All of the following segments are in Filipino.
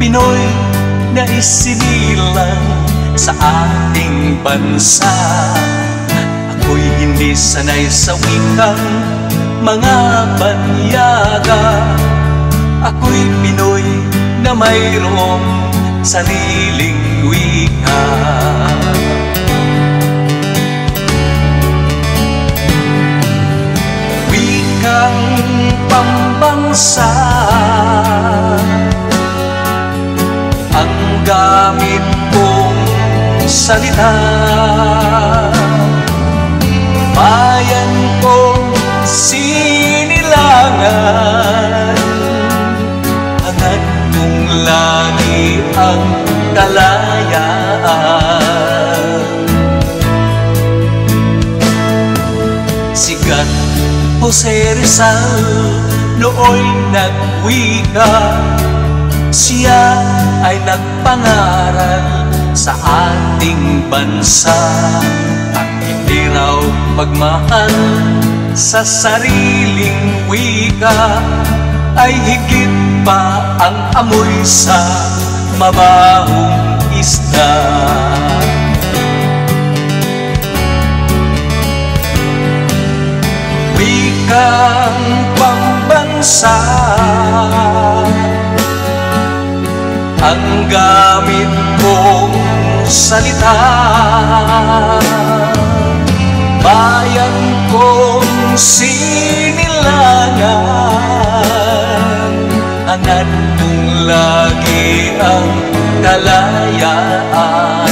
Pinoy na isinilang sa ating bansa. Ako'y hindi sanay sa wikang mga banyaga. Ako'y Pinoy na mayroong sariling wika. Wikang pambangsa ang gamit kong salita. Bayan kong sinilangan, hangad kong lagi ang kalayaan. Sigat Jose Rizal nooy nagwika. Siya ay nagpangaral sa ating bansa. Ang hindi raw magmahal sa sariling wika ay higit pa ang amoy sa mabahong isda. Wikang pambansa ang gamit kong salita. Bayan kong sinilangan, hangad kong lagi ang kalayaan.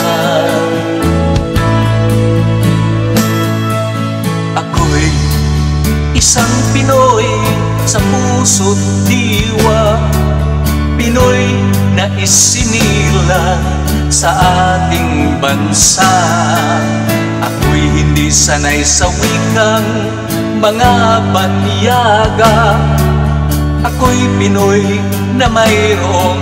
Ako'y isang Pinoy sa puso't diwa, Pinoy na isinilang sa ating bansa. Ako'y hindi sanay sa wikang mga banyaga. Ako'y Pinoy na mayroong